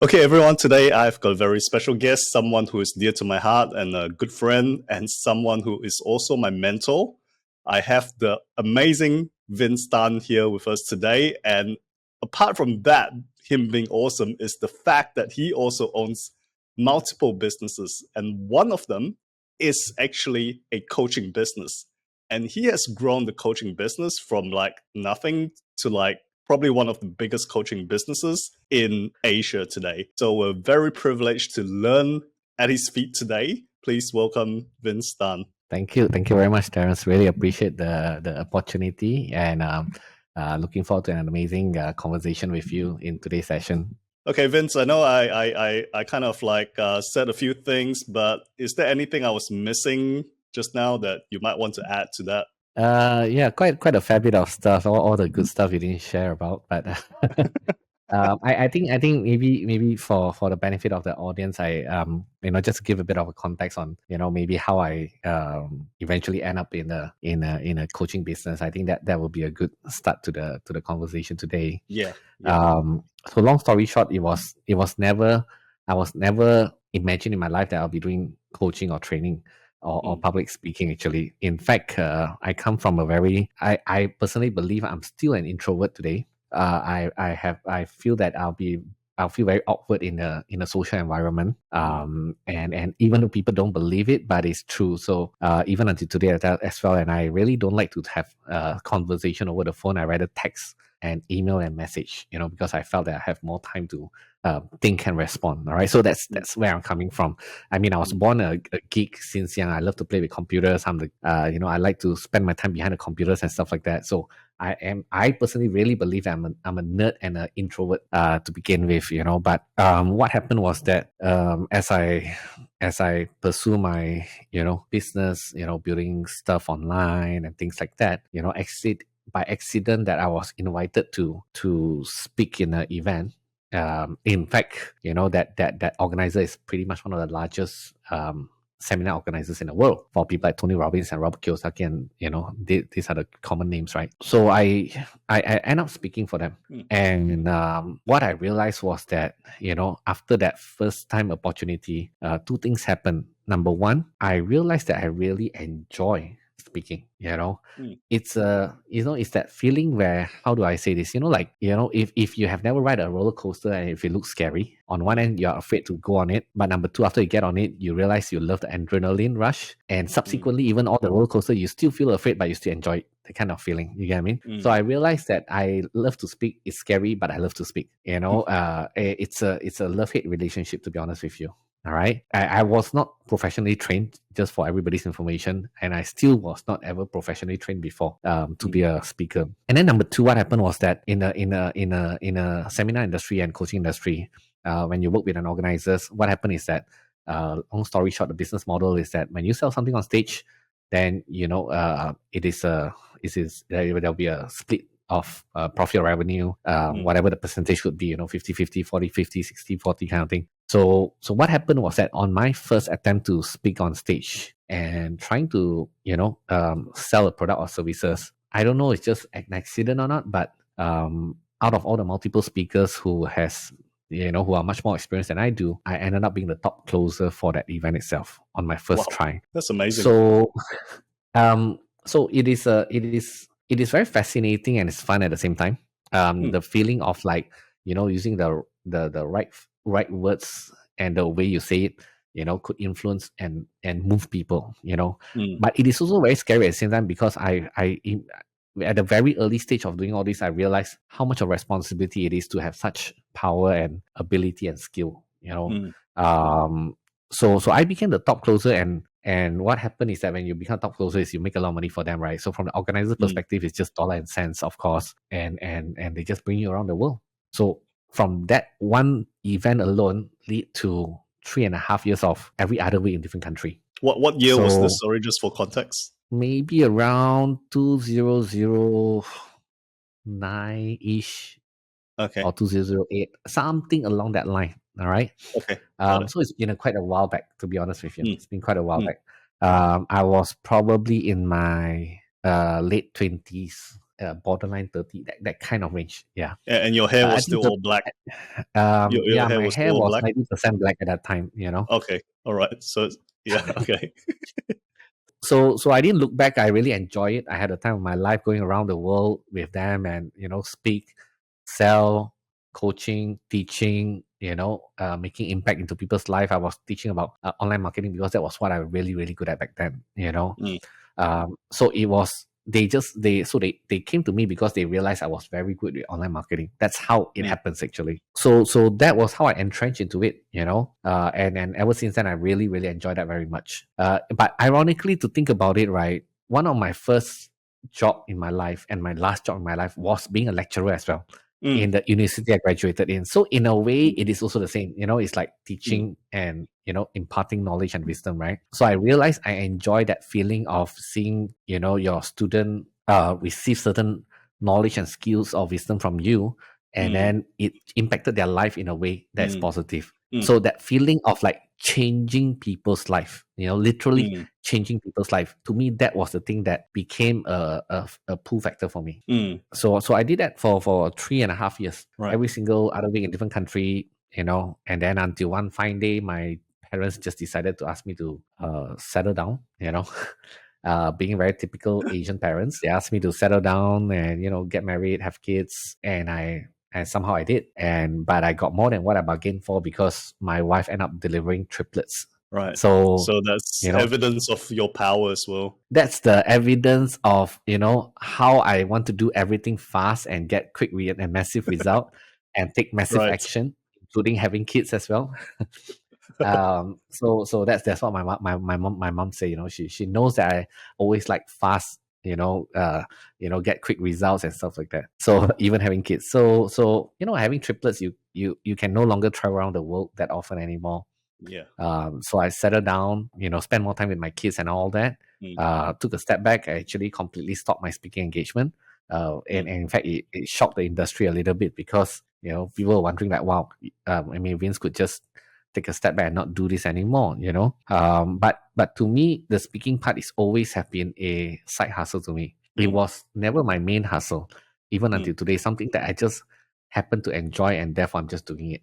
Okay, everyone, today I've got a very special guest, someone who is dear to my heart and a good friend, and someone who is also my mentor. I have the amazing Vince Tan here with us today. And apart from that, him being awesome is the fact that he also owns multiple businesses. And one of them is actually a coaching business. And he has grown the coaching business from like nothing to like probably one of the biggest coaching businesses in Asia today. So we're very privileged to learn at his feet today. Please welcome Vince Tan. Thank you very much, Terence. Really appreciate the opportunity, and looking forward to an amazing conversation with you in today's session. Okay, Vince, I know I kind of like said a few things, but is there anything I was missing just now that you might want to add to that? Yeah, quite a fair bit of stuff. All the good stuff you didn't share about, but I think maybe for the benefit of the audience, I just give a bit of a context on maybe how I eventually end up in a coaching business. I think that will be a good start to the conversation today. Yeah. So long story short, I was never imagined in my life that I'll be doing coaching or training or public speaking. Actually, in fact, I come from I personally believe I'm still an introvert today. I feel that I'll feel very awkward in a social environment. And even though people don't believe it, but it's true. So even until today as well, and I really don't like to have a conversation over the phone. I rather text and email and message, because I felt that I have more time to think and respond. All right. So that's where I'm coming from. I mean, I was born a geek since young. I love to play with computers. I like to spend my time behind the computers and stuff like that. So I personally really believe I'm a nerd and an introvert to begin with, But what happened was that as I pursue my business, building stuff online and things like that, by accident that I was invited to speak in an event. In fact, that organizer is pretty much one of the largest seminar organizers in the world for people like Tony Robbins and Robert Kiyosaki, and these are the common names, right? So I end up speaking for them, and what I realized was that after that first time opportunity, two things happened. Number one, I realized that I really enjoy speaking. It's it's that feeling where, how do I say this, if you have never ride a roller coaster and if it looks scary, on one end you're afraid to go on it, but number two, after you get on it, you realize you love the adrenaline rush, and subsequently even on the roller coaster you still feel afraid but you still enjoy it, the kind of feeling, you get what I mean? So I realized that I love to speak. It's scary, but I love to speak. It's a love-hate relationship, to be honest with you. All right. I was not professionally trained, just for everybody's information, and I still was not ever professionally trained before to be a speaker. And then number two, what happened was that in a seminar industry and coaching industry, when you work with an organizers, what happened is that, long story short, the business model is that when you sell something on stage, then there'll be a split of profit or revenue, whatever the percentage would be, 50-50, 40-50, 60-40 kind of thing. So what happened was that on my first attempt to speak on stage and trying to, sell a product or services, I don't know, it's just an accident or not, but out of all the multiple speakers who are much more experienced than I do, I ended up being the top closer for that event itself on my first try. That's amazing. So, so it is very fascinating and it's fun at the same time. The feeling of like, using the right words and the way you say it, could influence and move people, But it is also very scary at the same time, because I at the very early stage of doing all this, I realized how much of responsibility it is to have such power and ability and skill, So I became the top closer, and what happened is that when you become top closer is you make a lot of money for them, right? So from the organizer perspective, it's just dollar and cents, of course, and they just bring you around the world. So from that one event alone lead to 3.5 years of every other week in different country. What year was this? Sorry, just for context. Maybe around 2009-ish. Okay. Or 2008, something along that line. All right. Okay. So it's been quite a while back, to be honest with you. It's been quite a while back. I was probably in my late 20s borderline 30, that kind of range. Yeah. And your hair I was think still all black. Your yeah, hair my was still hair all was black. 90% black at that time, you know. Okay, all right. So yeah, okay. So I didn't look back. I really enjoy it. I had a time of my life going around the world with them and, speak, sell, coaching, teaching, making impact into people's life. I was teaching about online marketing because that was what I was really, really good at back then. Mm. So it was, they came to me because they realized I was very good with online marketing. That's how it happens actually. So that was how I entrenched into it. And ever since then I really, really enjoyed that very much. But ironically, to think about it, right, one of my first job in my life and my last job in my life was being a lecturer as well in the university I graduated in. So in a way, it is also the same. It's like teaching and imparting knowledge and wisdom, right? So I realized I enjoy that feeling of seeing your student receive certain knowledge and skills or wisdom from you, and then it impacted their life in a way that's positive. So that feeling of like changing people's life, literally changing people's life. To me, that was the thing that became a pull factor for me. So I did that for 3.5 years, Right. every single other week in different country, and then until one fine day, my parents just decided to ask me to settle down, being very typical Asian parents. They asked me to settle down and, get married, have kids, and somehow I did. But I got more than what I bargained for because my wife ended up delivering triplets. Right. So that's evidence of your power as well. That's the evidence of, how I want to do everything fast and get quick and massive result and take massive action, including having kids as well. So that's what my mom say. She knows that I always like fast, get quick results and stuff like that. So even having kids, so having triplets, you can no longer travel around the world that often anymore. Yeah. So I settled down, spend more time with my kids and all that. Took a step back. I actually completely stopped my speaking engagement. And in fact, it shocked the industry a little bit because people were wondering like, wow, Vince could just take a step back and not do this anymore, but to me, the speaking part is always have been a side hustle to me. It was never my main hustle, even until today, something that I just happen to enjoy and therefore I'm just doing it.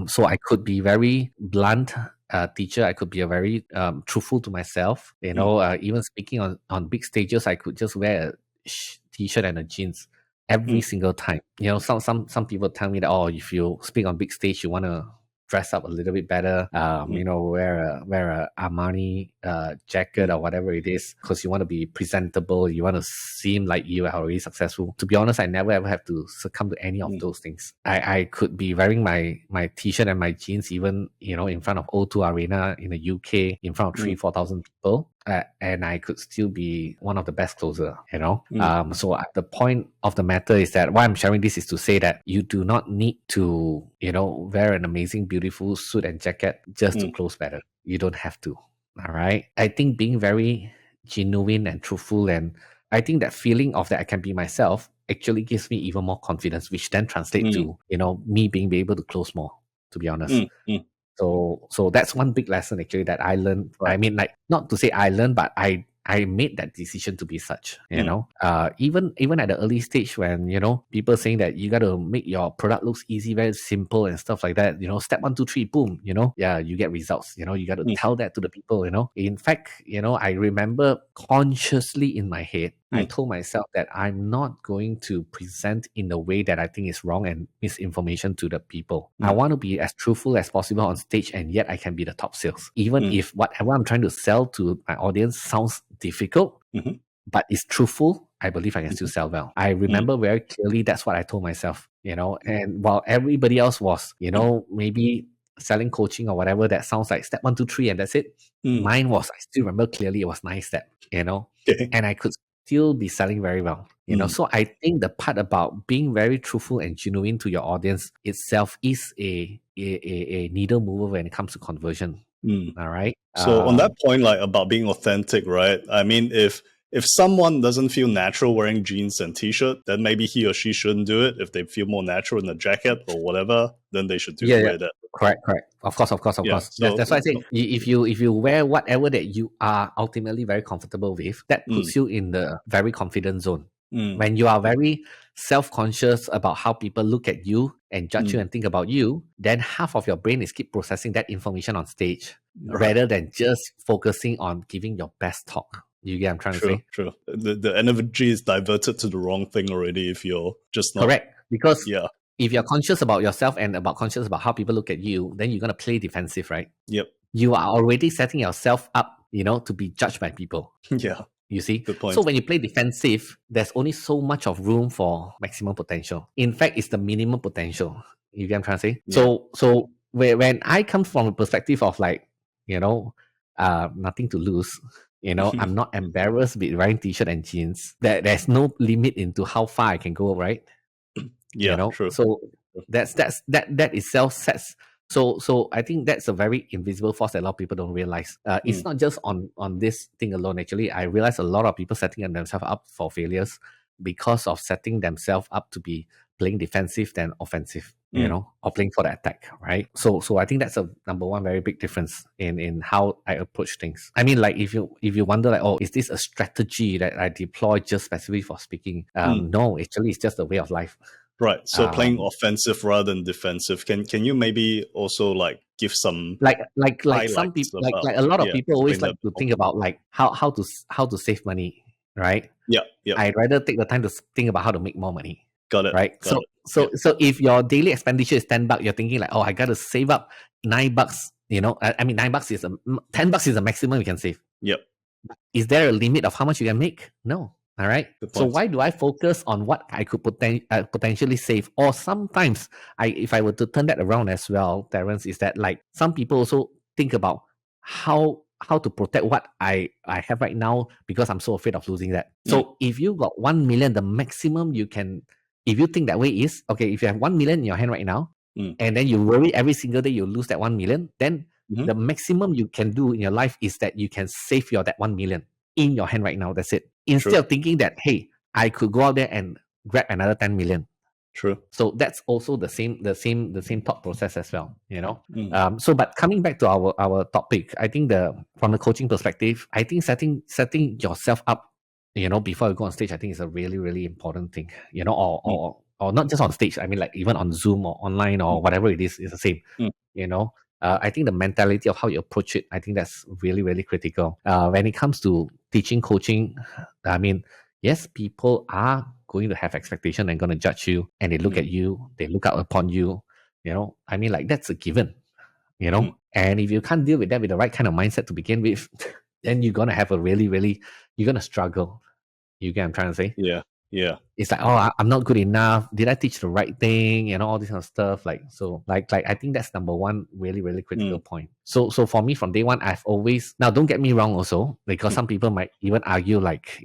So I could be very blunt teacher. I could be a very truthful to myself, even speaking on big stages, I could just wear a t-shirt and a jeans every single time. Some people tell me that, if you speak on big stage, you want to dress up a little bit better, wear a Armani jacket or whatever it is, because you want to be presentable, you want to seem like you are already successful. To be honest, I never ever have to succumb to any of those things. I could be wearing my t-shirt and my jeans even, in front of O2 Arena in the UK, in front of 4,000 people. And I could still be one of the best closer, So the point of the matter is that why I'm sharing this is to say that you do not need to, wear an amazing, beautiful suit and jacket just to close better. You don't have to. All right. I think being very genuine and truthful, and I think that feeling of that I can be myself actually gives me even more confidence, which then translates to, me being able to close more, to be honest. So that's one big lesson actually that I learned. Right. I mean, like, not to say I learned, but I made that decision to be such, even at the early stage when, people saying that you got to make your product looks easy, very simple and stuff like that, step 1, 2, 3, boom, you get results, you got to tell that to the people, In fact, I remember consciously in my head, I told myself that I'm not going to present in the way that I think is wrong and misinformation to the people. I want to be as truthful as possible on stage, and yet I can be the top sales. Even if whatever I'm trying to sell to my audience sounds difficult, but it's truthful, I believe I can still sell well. I remember very clearly that's what I told myself, and while everybody else was, maybe selling coaching or whatever that sounds like step 1, 2, 3 and that's it. Mine was, I still remember clearly, it was 9 steps, and I could still be selling very well, So I think the part about being very truthful and genuine to your audience itself is a needle mover when it comes to conversion. All right. So on that point, like about being authentic, right? I mean, if someone doesn't feel natural wearing jeans and t-shirt, then maybe he or she shouldn't do it. If they feel more natural in a jacket or whatever, then they should wear that. Correct. Of course. So, that's why I say if you wear whatever that you are ultimately very comfortable with, that puts you in the very confident zone. When you are very self-conscious about how people look at you and judge you and think about you, then half of your brain is keep processing that information on stage rather than just focusing on giving your best talk. You get what I'm trying to say? True. The energy is diverted to the wrong thing already if you're just not... Correct. Because if you're conscious about yourself and conscious about how people look at you, then you're going to play defensive, right? Yep. You are already setting yourself up, to be judged by people. Yeah. You see? Good point. So when you play defensive, there's only so much of room for maximum potential. In fact, it's the minimum potential. You get what I'm trying to say? Yeah. So when I come from a perspective of like, nothing to lose, I'm not embarrassed with wearing t-shirt and jeans. There's no limit into how far I can go, right? Yeah, true. So that itself sets. So I think that's a very invisible force that a lot of people don't realize. It's not just on this thing alone. Actually, I realize a lot of people setting themselves up for failures because of setting themselves up to be playing defensive than offensive, or playing for the attack, right? So I think that's a number one very big difference in how I approach things. I mean, like if you wonder like, oh, is this a strategy that I deploy just specifically for speaking? No, actually, it's just a way of life. Right. So playing offensive rather than defensive. Can you maybe also like give some like some people like a lot of people always like to think about like how to save money, right? Yeah. I'd rather take the time to think about how to make more money. Got it. Right. So if your daily expenditure is $10, you're thinking like, oh, I gotta save up $9. I mean $9 is $10 is the maximum you can save. Yep. Is there a limit of how much you can make? No. All right. So why do I focus on what I could potentially save? Or sometimes if I were to turn that around as well, Terence, is that like some people also think about how to protect what I have right now because I'm so afraid of losing that. So if you got 1 million, the maximum you can, if you think that way is, okay, if you have 1 million in your hand right now, and then you worry every single day you lose that 1 million, then the maximum you can do in your life is that you can save that 1 million in your hand right now. That's it. Instead of thinking that, hey, I could go out there and grab another 10 million. True. So that's also the same thought process as well, So, but coming back to our topic, I think from the coaching perspective, I think setting yourself up, before you go on stage, I think is a really, really important thing, or not just on stage. I mean, like even on Zoom or online or whatever it is the same, I think the mentality of how you approach it, I think that's really, really critical. When it comes to teaching, coaching, I mean, yes, people are going to have expectation and going to judge you, and they look at you, they look out upon you, I mean, like that's a given, and if you can't deal with that with the right kind of mindset to begin with, then you're going to have you're going to struggle. You get what I'm trying to say? Yeah. It's like, oh, I'm not good enough. Did I teach the right thing? All this kind of stuff. Like, so like I think that's number one really, really critical point. So for me from day one, I've always, now don't get me wrong also, because some people might even argue like,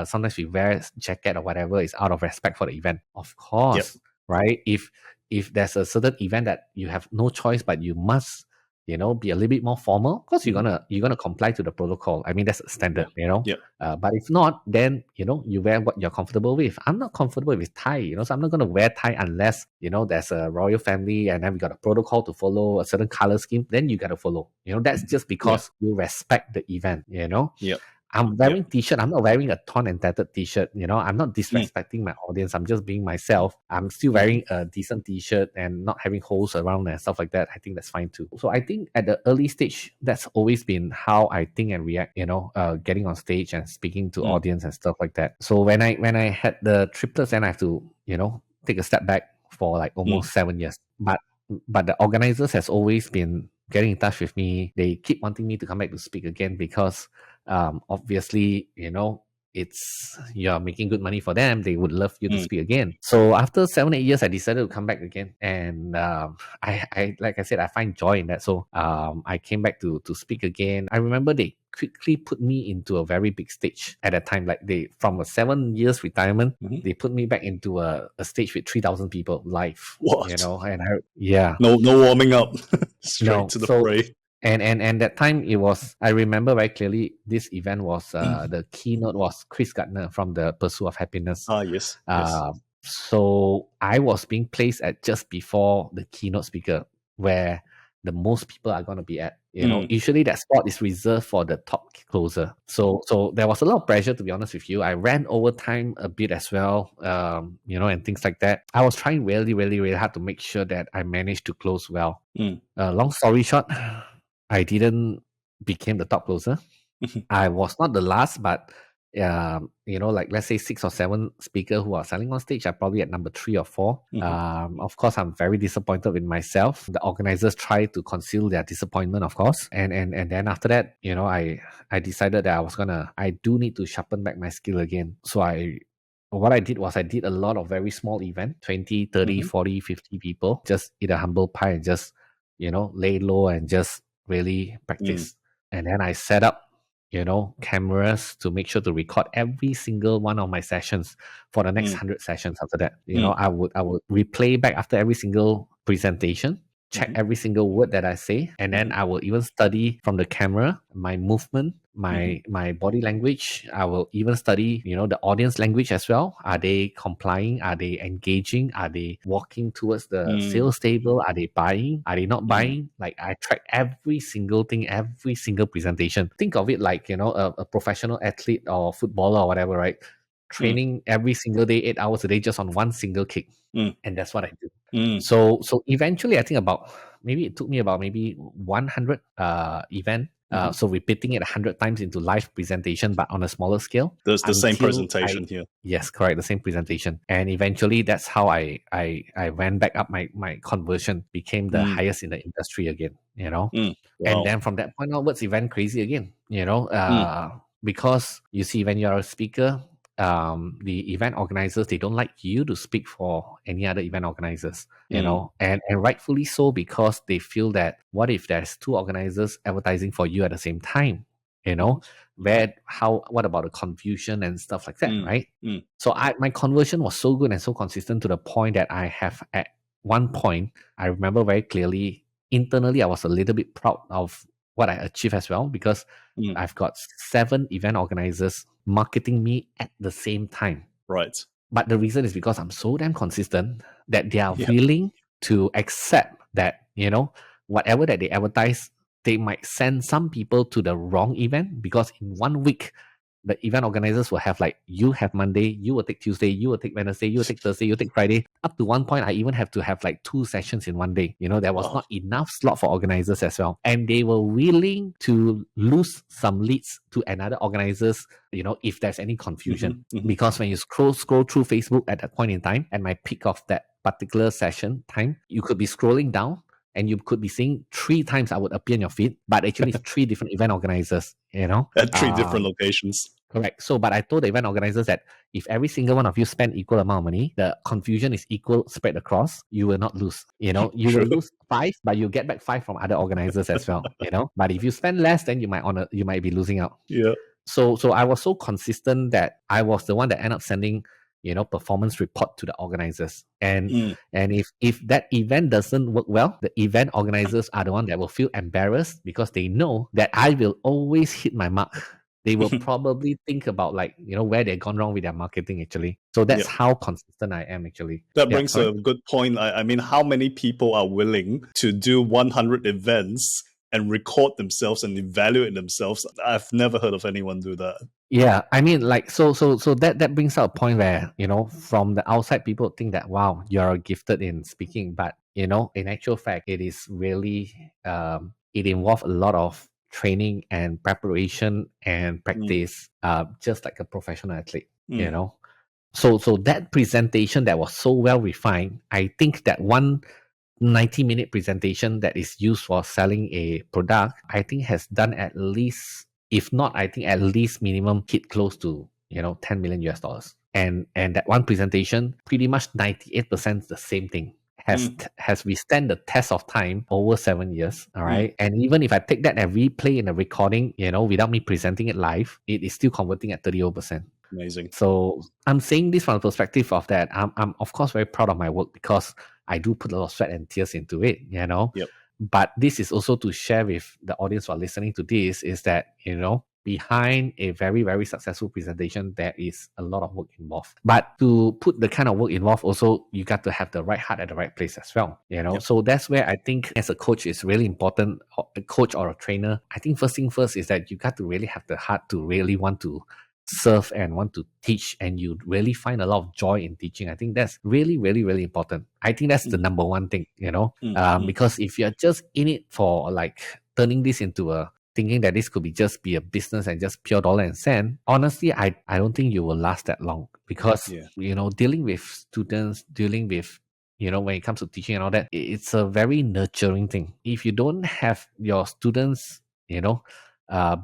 sometimes we wear jacket or whatever is out of respect for the event. Of course, right? If there's a certain event that you have no choice, but you must, be a little bit more formal, because you're gonna comply to the protocol. I mean, that's a standard, but if not, then you wear what you're comfortable with. I'm not comfortable with tie, so I'm not gonna wear tie unless there's a royal family and then we got a protocol to follow, a certain color scheme. Then you gotta follow. That's just because you respect the event. I'm wearing t-shirt. I'm not wearing a torn and tattered t-shirt. I'm not disrespecting my audience. I'm just being myself. I'm still wearing a decent t-shirt and not having holes around and stuff like that. I think that's fine too. So I think at the early stage, that's always been how I think and react, getting on stage and speaking to audience and stuff like that. So when I had the triplets, then I have to, take a step back for like almost 7 years. But the organizers has always been getting in touch with me. They keep wanting me to come back to speak again because obviously, you're making good money for them. They would love you to speak again. So after 7-8 years, I decided to come back again. And I like I said, I find joy in that. So I came back to speak again. I remember they quickly put me into a very big stage at that time. Like from a 7 years retirement, they put me back into a stage with 3,000 people live. What? And no warming up. Straight to the fray. And that time it was, I remember very clearly, this event was, the keynote was Chris Gardner from the Pursuit of Happiness. Yes. So I was being placed at just before the keynote speaker, where the most people are going to be at. Usually that spot is reserved for the top closer. So there was a lot of pressure, to be honest with you. I ran overtime a bit as well, and things like that. I was trying really, really, really hard to make sure that I managed to close well. Long story short, I didn't became the top closer. I was not the last, but like let's say 6 or 7 speakers who are selling on stage, I'm probably at number 3 or 4. Of course, I'm very disappointed with myself. The organizers try to conceal their disappointment, of course. And then after that, I decided that I do need to sharpen back my skill again. So what I did was I did a lot of very small events, 20, 30, 40, 50 people, just eat a humble pie and just, lay low and just really practice. And then I set up cameras to make sure to record every single one of my sessions for the next 100 sessions after that. I would replay back after every single presentation, check every single word that I say, and then I will even study from the camera, my movement, my body language. I will even study, the audience language as well. Are they complying? Are they engaging? Are they walking towards the sales table? Are they buying? Are they not buying? Like I track every single thing, every single presentation. Think of it like, a professional athlete or footballer or whatever, right? Training every single day, 8 hours a day, just on one single kick. And that's what I do. So eventually, I think it took me about 100 event. So repeating it 100 times into live presentation, but on a smaller scale. There's the same presentation here. Yes, correct. The same presentation. And eventually that's how I ran back up my conversion, became the highest in the industry again, Wow. And then from that point onwards, it went crazy again, because you see, when you're a speaker, the event organizers, they don't like you to speak for any other event organizers, and rightfully so, because they feel that what if there's 2 organizers advertising for you at the same time, what about the confusion and stuff like that, right? So my conversion was so good and so consistent to the point that I have, at one point, I remember very clearly, internally, I was a little bit proud of what I achieved as well, because I've got 7 event organizers marketing me at the same time. Right. But the reason is because I'm so damn consistent that they are willing to accept that, whatever that they advertise, they might send some people to the wrong event, because in 1 week, the event organizers will have you have Monday, you will take Tuesday, you will take Wednesday, you will take Thursday, you will take Friday. Up to one point, I even have to have 2 sessions in 1 day. There was not enough slot for organizers as well. And they were willing to lose some leads to another organizers, if there's any confusion. Because when you scroll through Facebook at that point in time, at my peak of that particular session time, you could be scrolling down and you could be seeing 3 times I would appear in your feed, but actually it's 3 different event organizers, At 3 different locations. Correct. So, but I told the event organizers that if every single one of you spend equal amount of money, the confusion is equal spread across, you will not lose. You will lose 5, but you get back 5 from other organizers as well. But if you spend less, then you might be losing out. Yeah. So I was so consistent that I was the one that ended up sending, performance report to the organizers. And if that event doesn't work well, the event organizers are the one that will feel embarrassed, because they know that I will always hit my mark. They will probably think about where they've gone wrong with their marketing, actually. So that's how consistent I am, actually. That brings a good point. I mean, how many people are willing to do 100 events and record themselves and evaluate themselves? I've never heard of anyone do that. Yeah, I mean, so that brings up a point where, from the outside, people think that, wow, you're gifted in speaking. But, in actual fact, it is really, it involves a lot of training and preparation and practice, just like a professional athlete, So that presentation that was so well refined, I think that one 90-minute presentation that is used for selling a product, I think has done at least, if not, I think at least minimum hit close to, $10 million US. And that one presentation, pretty much 98% is the same thing. Has withstand the test of time over 7 years. All right. And even if I take that and replay in a recording, without me presenting it live, it is still converting at 30%. Amazing. So I'm saying this from the perspective of that. I'm of course very proud of my work, because I do put a lot of sweat and tears into it, Yep. But this is also to share with the audience who are listening to this, is that, behind a very, very successful presentation, there is a lot of work involved. But to put the kind of work involved, also, you got to have the right heart at the right place as well, you know? Yep. So that's where I think as a coach, it's really important, a coach or a trainer. I think first thing first is that you got to really have the heart to really want to serve and want to teach, and you really find a lot of joy in teaching. I think that's really, really, really important. I think that's the number one thing, you know, because if you're just in it for like turning this into a thinking that this could be just be a business and just pure dollar and cent, honestly, I don't think you will last that long, because you know, dealing with students, dealing with, you know, when it comes to teaching and all that, it's a very nurturing thing. If you don't have your students, you know,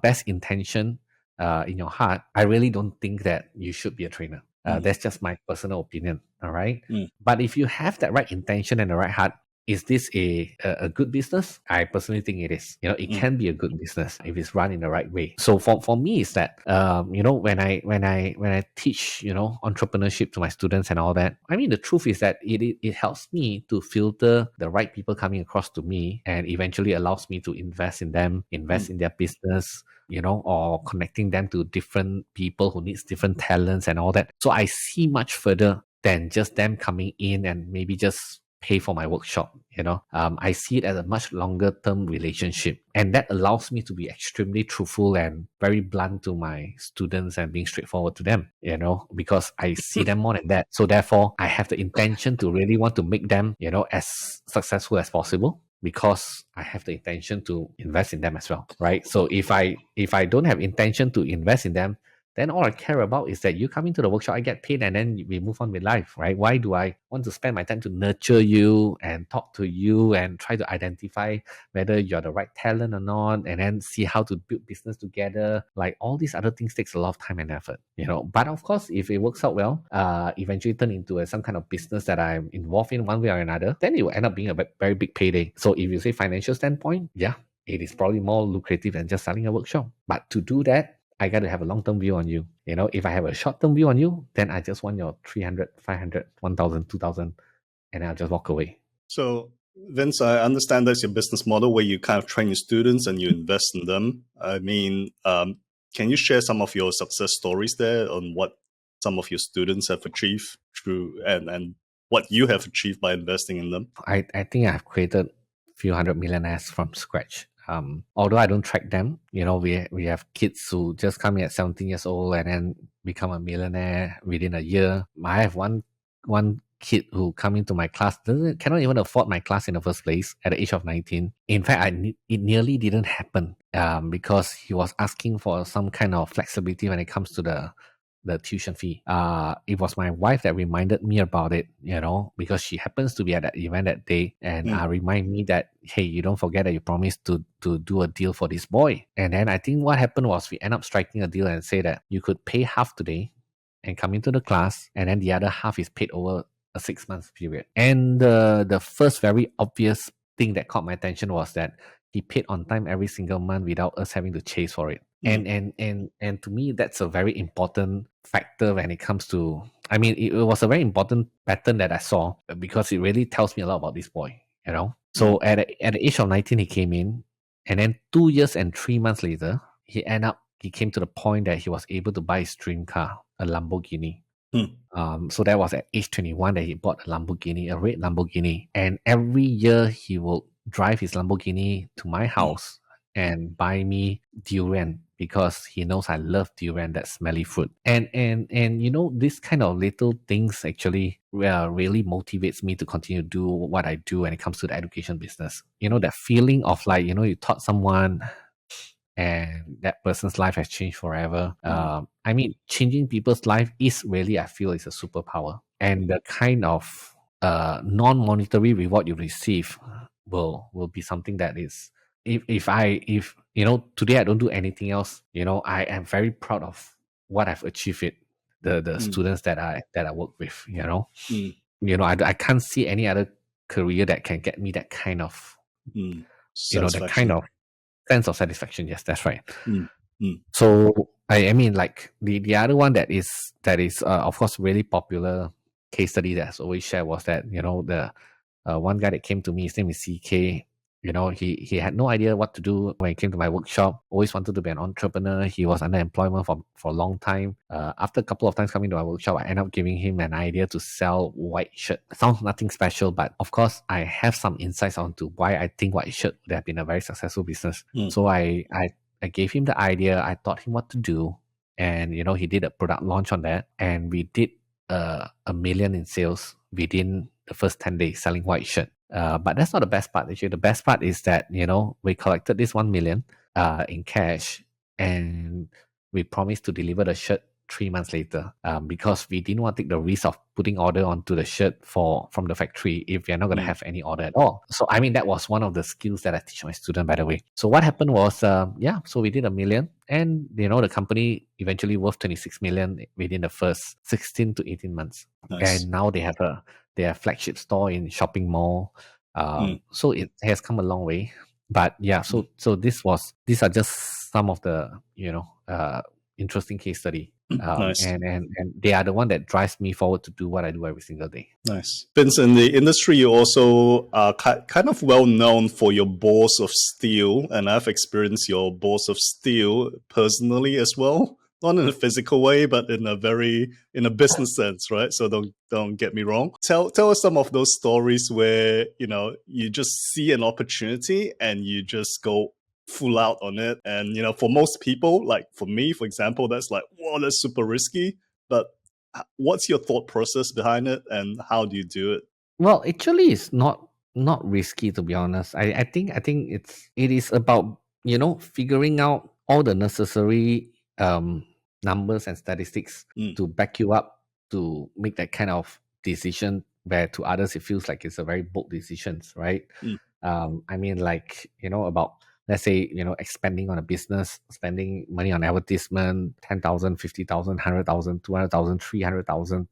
best intention in your heart, I really don't think that you should be a trainer. That's just my personal opinion. All right. But if you have that right intention and the right heart, is this a good business? I personally think it is. You know, it can be a good business if it's run in the right way. So for me, is that you know, when I teach, you know, entrepreneurship to my students and all that, I mean, the truth is that it helps me to filter the right people coming across to me, and eventually allows me to invest in them, invest in their business, you know, or connecting them to different people who needs different talents and all that. So I see much further than just them coming in and maybe just pay for my workshop, you know. I see it as a much longer term relationship, and that allows me to be extremely truthful and very blunt to my students and being straightforward to them, you know, because I see them more than that. So therefore, I have the intention to really want to make them, you know, as successful as possible, because I have the intention to invest in them as well, right? So if I don't have intention to invest in them, then all I care about is that you come into the workshop, I get paid, and then we move on with life, right? Why do I want to spend my time to nurture you and talk to you and try to identify whether you're the right talent or not, and then see how to build business together? Like, all these other things takes a lot of time and effort, you know. But of course, if it works out well, eventually turn into some kind of business that I'm involved in one way or another, then it will end up being a very big payday. So if you say financial standpoint, yeah, it is probably more lucrative than just selling a workshop. But to do that, I got to have a long-term view on you. You know, if I have a short-term view on you, then I just want your 300, 500, 1,000, 2,000, and I'll just walk away. So, Vince, I understand that's your business model where you kind of train your students and you invest in them. I mean, can you share some of your success stories there on what some of your students have achieved through and what you have achieved by investing in them? I think I've created a few hundred millionaires from scratch. Although I don't track them, you know, we have kids who just come in at 17 years old and then become a millionaire within a year. I have one kid who come into my class, cannot even afford my class in the first place at the age of 19. In fact, it nearly didn't happen because he was asking for some kind of flexibility when it comes to the tuition fee. It was my wife that reminded me about it, you know, because she happens to be at that event that day, and remind me that, hey, you don't forget that you promised to do a deal for this boy. And then I think what happened was we end up striking a deal and say that you could pay half today and come into the class, and then the other half is paid over a 6 month period. And the first very obvious thing that caught my attention was that he paid on time every single month without us having to chase for it. And to me, that's a very important factor when it comes to, I mean, it was a very important pattern that I saw, because it really tells me a lot about this boy, you know. So at the age of 19, he came in, and then 2 years and 3 months later, he came to the point that he was able to buy his dream car, a Lamborghini. So that was at age 21 that he bought a Lamborghini, a red Lamborghini. And every year he will drive his Lamborghini to my house and buy me durian, because he knows I love durian, that smelly fruit. And you know, this kind of little things actually really motivates me to continue to do what I do when it comes to the education business. You know, that feeling of like, you know, you taught someone and that person's life has changed forever. I mean, changing people's life is really, I feel, is a superpower. And the kind of non-monetary reward you receive will be something that is, if you know, today I don't do anything else, you know, I am very proud of what I've achieved with the students that I work with, you know. You know, I can't see any other career that can get me that kind of, you know, that kind of sense of satisfaction. Yes, that's right. So I mean, like the other one that is of course really popular case study that's always shared was that, you know, the one guy that came to me, his name is CK. He had no idea what to do when he came to my workshop. Always wanted to be an entrepreneur. He was under employment for a long time. After a couple of times coming to my workshop, I ended up giving him an idea to sell white shirt. Sounds nothing special, but of course, I have some insights onto why I think white shirt would have been a very successful business. So I gave him the idea. I taught him what to do, and he did a product launch on that, and we did $1 million in sales within the first 10 days selling white shirt. But that's not the best part. Actually, the best part is that we collected this 1 million in cash, and we promised to deliver the shirt 3 months later, because we didn't want to take the risk of putting order onto the shirt from the factory if we're not going to have any order at all. So that was one of the skills that I teach my student, by the way. So what happened was, so we did $1 million, and the company eventually worth 26 million within the first 16 to 18 months. Nice. And now they have their flagship store in shopping mall. So it has come a long way. But so these are just some of the interesting case study. Nice. And they are the one that drives me forward to do what I do every single day. Nice. Vince, in the industry, you also are kind of well known for your balls of steel, and I've experienced your balls of steel personally as well. Not in a physical way, but in a business sense, right? So don't get me wrong. Tell us some of those stories where you just see an opportunity and you just go full out on it. And for most people, like for me, for example, that's like, whoa, that's super risky. But what's your thought process behind it, and how do you do it? Well, actually, it's not risky, to be honest. I think it is about figuring out all the necessary numbers and statistics to back you up to make that kind of decision, where to others it feels like it's a very bold decision, right? I mean, like about, let's say, expanding on a business, spending money on advertisement, 10,000, 50,000, 100,000, 200,000, 300,000,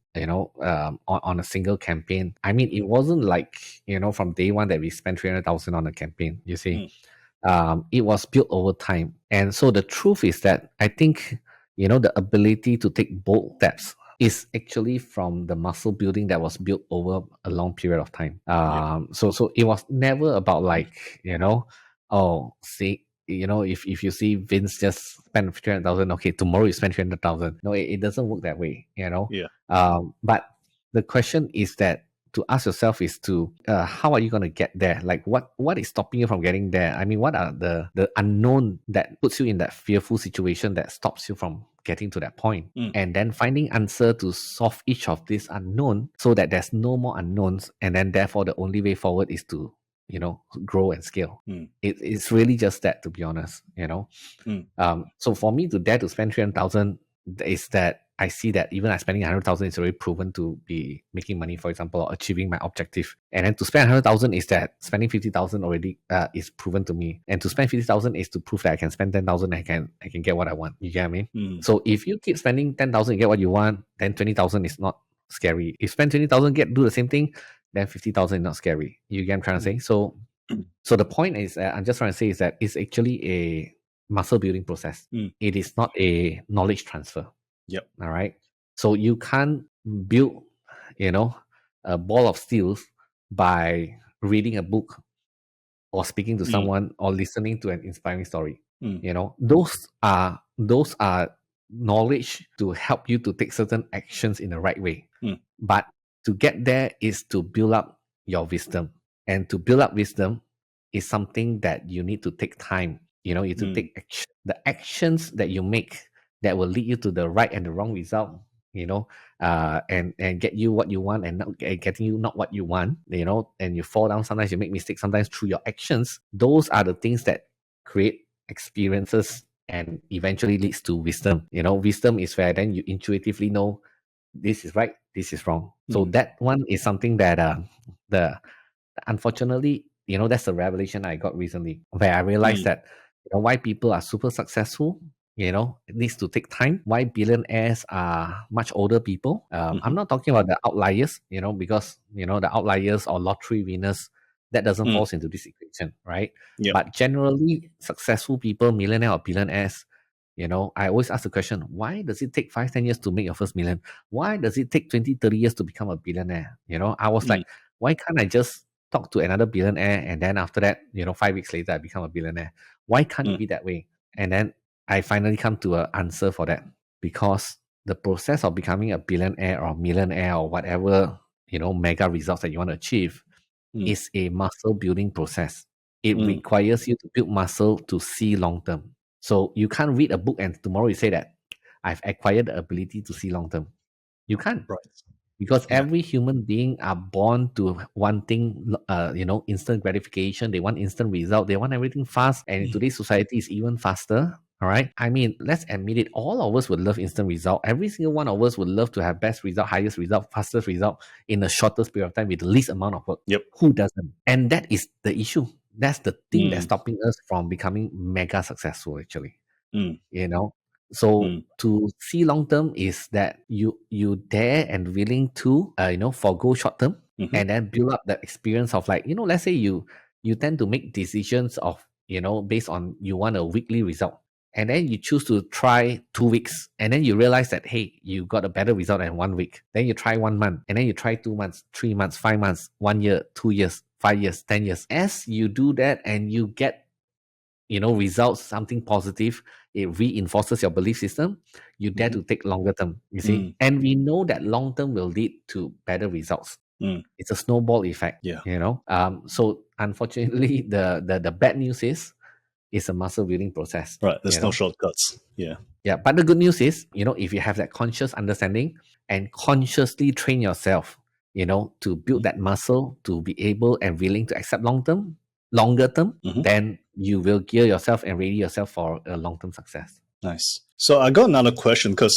on a single campaign. I mean, it wasn't like, from day one that we spent 300,000 on a campaign, you see. It was built over time. And so the truth is that I think, the ability to take bold steps is actually from the muscle building that was built over a long period of time. So it was never about like, if you see Vince just spend 300,000, okay, tomorrow you spend 300,000. No, it doesn't work that way, But the question is that to ask yourself is to how are you going to get there? Like what is stopping you from getting there? I mean, what are the unknown that puts you in that fearful situation that stops you from getting to that point? And then finding answer to solve each of these unknown so that there's no more unknowns, and then therefore the only way forward is to grow and scale. It's really just that, to be honest. So for me to dare to spend 300,000 is that I see that even I spending 100,000 is already proven to be making money, for example, or achieving my objective. And then to spend 100,000 is that spending 50,000 already is proven to me. And to spend 50,000 is to prove that I can spend 10,000 and I can get what I want. You get what I mean? So if you keep spending 10,000 and get what you want, then 20,000 is not scary. If spend 20,000 do the same thing, then 50,000 is not scary. You get what I'm trying to say? So the point is, I'm just trying to say is that it's actually a muscle building process. It is not a knowledge transfer. Yep. All right. So you can't build, a ball of steel by reading a book or speaking to someone or listening to an inspiring story. Those are knowledge to help you to take certain actions in the right way. But to get there is to build up your wisdom. And to build up wisdom is something that you need to take time. You need to take action. The actions that you make that will lead you to the right and the wrong result, and get you what you want and not getting you not what you want, and you fall down. Sometimes you make mistakes, sometimes through your actions. Those are the things that create experiences and eventually leads to wisdom. Wisdom is where then you intuitively know this is right, this is wrong. So that one is something that unfortunately, that's the revelation I got recently, where I realized that why people are super successful, it needs to take time. Why billionaires are much older people. I'm not talking about the outliers, because the outliers or lottery winners, that doesn't fall into this equation, right? But generally, successful people, millionaire or billionaires, I always ask the question, why does it take 5-10 years to make your first million? Why does it take 20-30 years to become a billionaire? I was like, why can't I just talk to another billionaire, and then after that, 5 weeks later, I become a billionaire. Why can't it Mm. be that way? And then I finally come to an answer for that, because the process of becoming a billionaire or millionaire or whatever, mega results that you want to achieve is a muscle building process. It requires you to build muscle to see long term. So you can't read a book and tomorrow you say that I've acquired the ability to see long term. You can't. Right. Because Yeah. every human being are born to wanting, instant gratification. They want instant result. They want everything fast. And in today's society, it's even faster. All right. I mean, let's admit it. All of us would love instant result. Every single one of us would love to have best result, highest result, fastest result in the shortest period of time with the least amount of work. Yep. Who doesn't? And that is the issue. That's the thing that's stopping us from becoming mega successful, actually. So to see long term is that you dare and willing to forgo short term and then build up the experience of, like, let's say you tend to make decisions of based on you want a weekly result, and then you choose to try 2 weeks, and then you realize that, hey, you got a better result in 1 week. Then you try 1 month, and then you try 2 months, 3 months, 5 months, 1 year, 2 years, 5 years, 10 years. As you do that and you get results, something positive, it reinforces your belief system. You dare to take longer term, you see. And we know that long term will lead to better results. It's a snowball effect. So unfortunately, the bad news is it's a muscle building process. Right. There's no shortcuts. Yeah. But the good news is, if you have that conscious understanding and consciously train yourself, to build that muscle to be able and willing to accept longer term, then you will gear yourself and ready yourself for a long-term success. Nice. So I got another question, because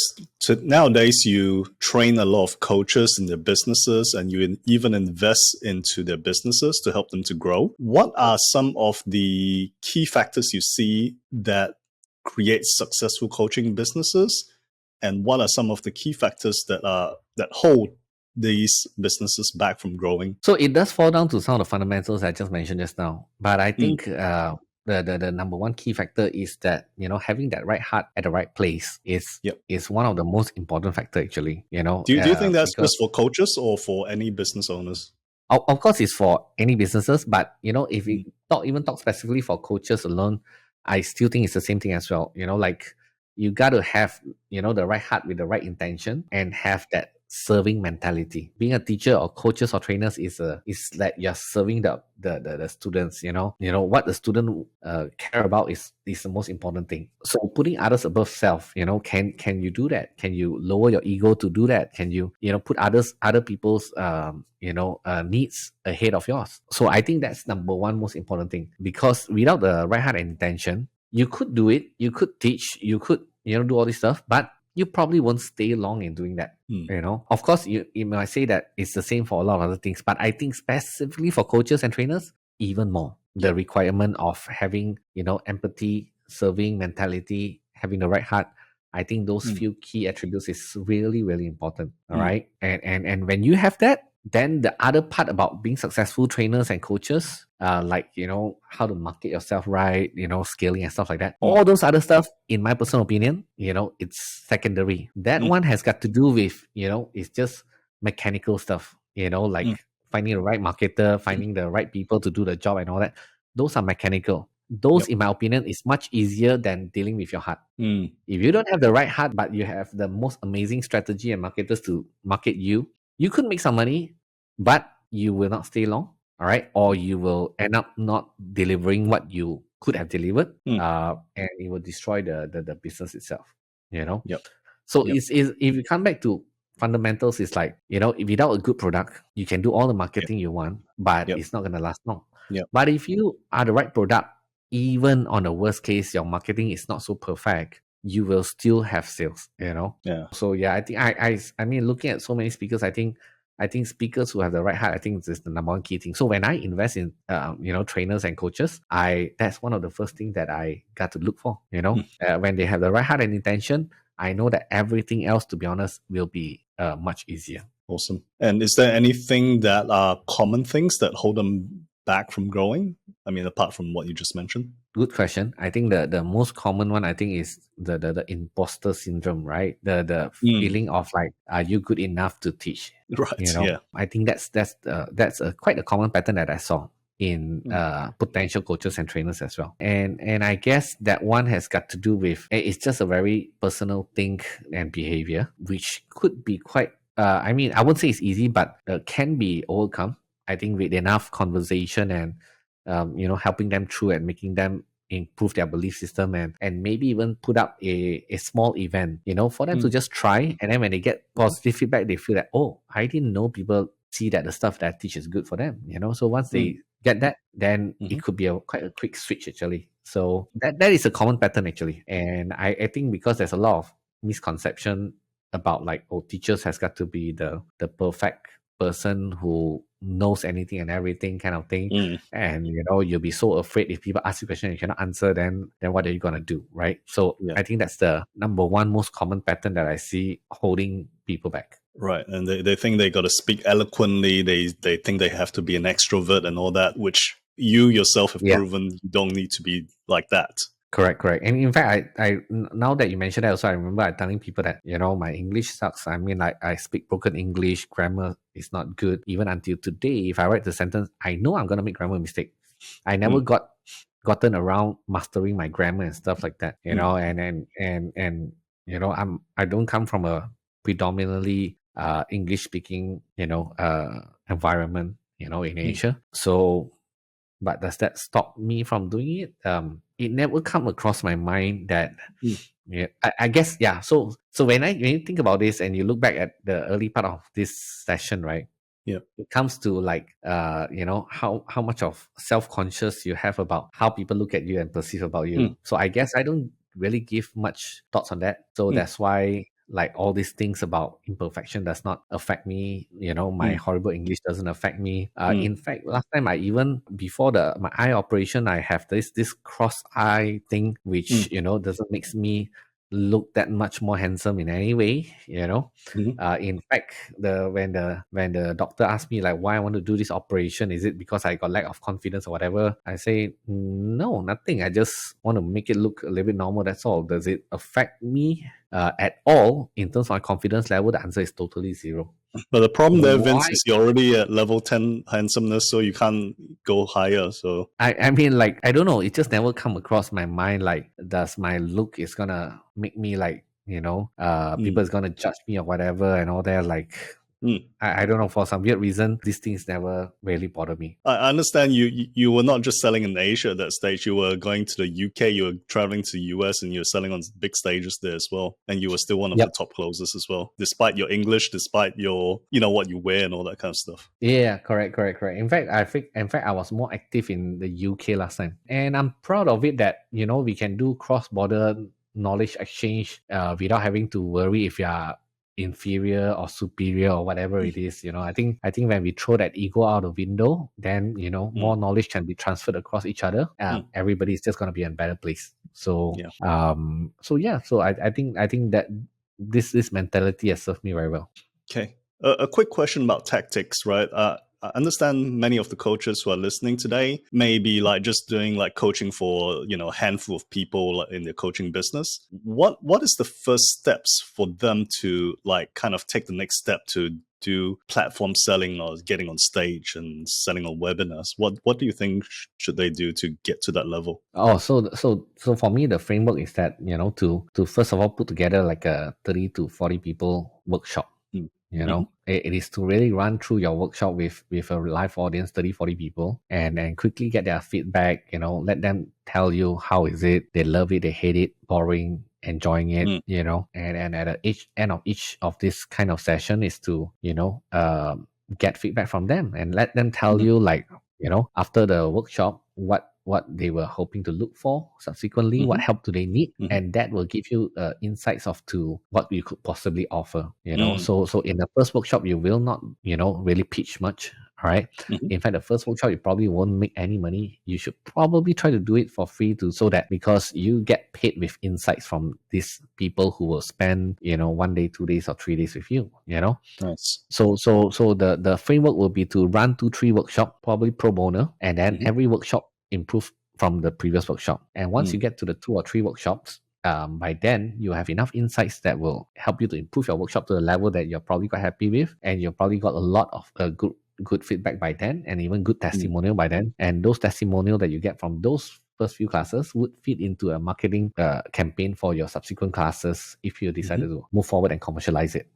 nowadays you train a lot of coaches in their businesses and you even invest into their businesses to help them to grow. What are some of the key factors you see that create successful coaching businesses? And what are some of the key factors that hold these businesses back from growing? So it does fall down to some of the fundamentals I just mentioned just now. But I think the number one key factor is that, having that right heart at the right place is one of the most important factor, actually. Do you think that's just for coaches or for any business owners? Of course, it's for any businesses, but if we talk specifically for coaches alone, I still think it's the same thing as well. Like, you got to have the right heart with the right intention and have that serving mentality. Being a teacher or coaches or trainers is that you're serving the students. What the student care about is the most important thing. So putting others above self, can you do that? Can you lower your ego to do that? Can you put other people's needs ahead of yours? So I think that's number one most important thing, because without the right heart and intention, you could do it, you could teach, you could do all this stuff, but you probably won't stay long in doing that. Of course, you might say that it's the same for a lot of other things, but I think specifically for coaches and trainers, even more. The requirement of having, empathy, serving mentality, having the right heart, I think those few key attributes is really, really important. All right. And when you have that, then the other part about being successful trainers and coaches, like, how to market yourself right, scaling and stuff like that. All those other stuff, in my personal opinion, it's secondary. That one has got to do with, it's just mechanical stuff, like finding the right marketer, finding the right people to do the job and all that. Those are mechanical. Those, in my opinion, is much easier than dealing with your heart. If you don't have the right heart, but you have the most amazing strategy and marketers to market you, you could make some money, but you will not stay long, all right? Or you will end up not delivering what you could have delivered, and it will destroy the business itself, So it's if you come back to fundamentals, it's like, without a good product, you can do all the marketing you want, but it's not going to last long. But if you are the right product, even on the worst case, your marketing is not so perfect, you will still have sales, So I think I mean, looking at so many speakers, I think speakers who have the right heart, I think is the number one key thing. So when I invest in trainers and coaches, that's one of the first things that I got to look for. When they have the right heart and intention, I know that everything else, to be honest, will be much easier. Awesome. And is there anything that are common things that hold them back from growing? I mean, apart from what you just mentioned. Good question. I think the most common one, I think, is the imposter syndrome, right? The feeling of like, are you good enough to teach? Right. Yeah. I think that's quite a common pattern that I saw in potential coaches and trainers as well. And I guess that one has got to do with, it's just a very personal thing and behavior, which could be quite, I mean, I wouldn't say it's easy, but can be overcome. I think with enough conversation and helping them through and making them improve their belief system, and maybe even put up a small event, for them to just try. And then when they get positive feedback, they feel that, oh, I didn't know people see that the stuff that I teach is good for them, So once they get that, then it could be quite a quick switch actually. So that is a common pattern actually. And I think because there's a lot of misconception about like, oh, teachers has got to be the perfect person who knows anything and everything kind of thing. And you'll be so afraid if people ask you a question and you cannot answer, then what are you going to do, right? So I think that's the number one most common pattern that I see holding people back. Right. And they think they got to speak eloquently. They think they have to be an extrovert and all that, which you yourself have proven you don't need to be like that. Correct. And in fact, I now that you mentioned that, also I remember I telling people that, my English sucks. I mean, like, I speak broken English, grammar is not good. Even until today, if I write the sentence, I know I'm gonna make grammar mistake. I never gotten around mastering my grammar and stuff like that. And I don't come from a predominantly English speaking environment in Asia. So, but does that stop me from doing it? It never come across my mind that, I guess, So when you think about this and you look back at the early part of this session, right? Yeah. It comes to like, how much of self-conscious you have about how people look at you and perceive about you. So I guess I don't really give much thoughts on that. So that's why, like, all these things about imperfection does not affect me. My horrible English doesn't affect me. In fact, last time before my eye operation, I have this cross eye thing, which doesn't makes me look that much more handsome in any way. In fact, when the doctor asked me like why I want to do this operation, is it because I got lack of confidence or whatever? I say no, nothing. I just want to make it look a little bit normal. That's all. Does it affect me at all in terms of my confidence level? The answer is totally zero. But the problem there, Vince, is you're already at level 10 handsomeness, so you can't go higher. So I mean, like, I don't know. It just never come across my mind like, does my look is gonna make me like, people is gonna judge me or whatever and all that. Like, I don't know, for some weird reason, these things never really bother me. I understand you were not just selling in Asia at that stage. You were going to the UK, you were traveling to the US, and you were selling on big stages there as well. And you were still one of the top closers as well, despite your English, despite your, what you wear and all that kind of stuff. Yeah, correct. In fact, I was more active in the UK last time. And I'm proud of it that, we can do cross-border knowledge exchange without having to worry if you are inferior or superior or whatever it is. I think when we throw that ego out the window, then more knowledge can be transferred across each other. Everybody's just going to be in a better place. So I think that this mentality has served me very well. Okay. A quick question about tactics, right? I understand many of the coaches who are listening today may be like just doing like coaching for, a handful of people in their coaching business. What is the first steps for them to like kind of take the next step to do platform selling or getting on stage and selling on webinars? What do you think should they do to get to that level? Oh, so for me, the framework is that, to first of all put together like a 30 to 40 people workshop. It is to really run through your workshop with a live audience, 30, 40 people, and quickly get their feedback, let them tell you how is it, they love it, they hate it, boring, enjoying it, and at the end of each of this kind of session is to, get feedback from them and let them tell you like, after the workshop, what they were hoping to look for subsequently, what help do they need, and that will give you insights of to what you could possibly offer. So in the first workshop you will not really pitch much, All right. Mhm. In fact, the first workshop, you probably won't make any money. You should probably try to do it for free so that because you get paid with insights from these people who will spend, 1 day, 2 days, or 3 days with you, Nice. So the framework will be to run 2-3 workshops, probably pro bono, and then every workshop improve from the previous workshop. And once you get to the 2 or 3 workshops, by then you have enough insights that will help you to improve your workshop to a level that you're probably quite happy with, and you've probably got a lot of good feedback by then, and even good testimonial by then. And those testimonial that you get from those first few classes would feed into a marketing campaign for your subsequent classes if you decided to move forward and commercialize it,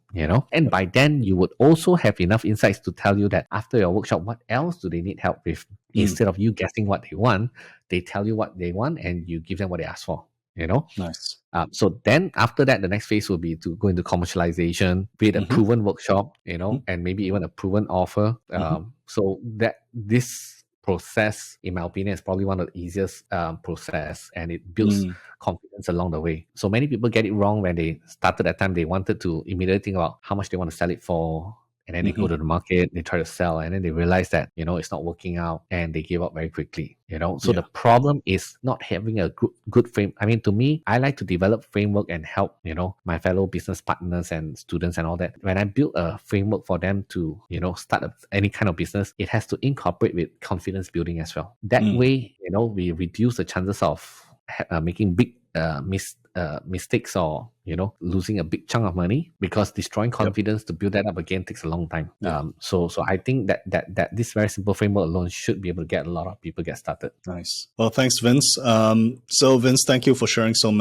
And by then, you would also have enough insights to tell you that after your workshop, what else do they need help with? Instead of you guessing what they want, they tell you what they want and you give them what they ask for. Nice. So then after that, the next phase will be to go into commercialization, create a proven workshop, and maybe even a proven offer. So that this process, in my opinion, is probably one of the easiest process, and it builds confidence along the way. So many people get it wrong when they started that time. They wanted to immediately think about how much they want to sell it for. And then they go to the market, they try to sell, and then they realize that, it's not working out, and they give up very quickly, So the problem is not having a good frame. I mean, to me, I like to develop framework and help, my fellow business partners and students and all that. When I build a framework for them to, start any kind of business, it has to incorporate with confidence building as well. That way, we reduce the chances of making big mistakes or losing a big chunk of money, because destroying confidence to build that up again takes a long time. So I think that this very simple framework alone should be able to get a lot of people get started. Nice. Well, thanks, Vince. So Vince, thank you for sharing so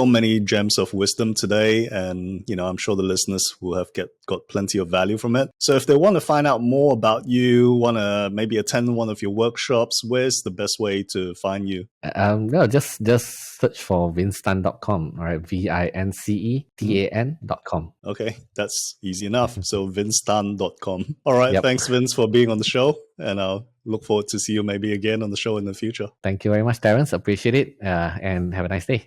many gems of wisdom today, and I'm sure the listeners will have got plenty of value from it. So if they want to find out more about you, want to maybe attend one of your workshops, where's the best way to find you? No, just search for vincetan.com, all right? vincetan.com. Okay, that's easy enough. So vincetan.com. All right, Thanks, Vince, for being on the show, and I'll look forward to see you maybe again on the show in the future. Thank you very much, Terence. Appreciate it, and have a nice day.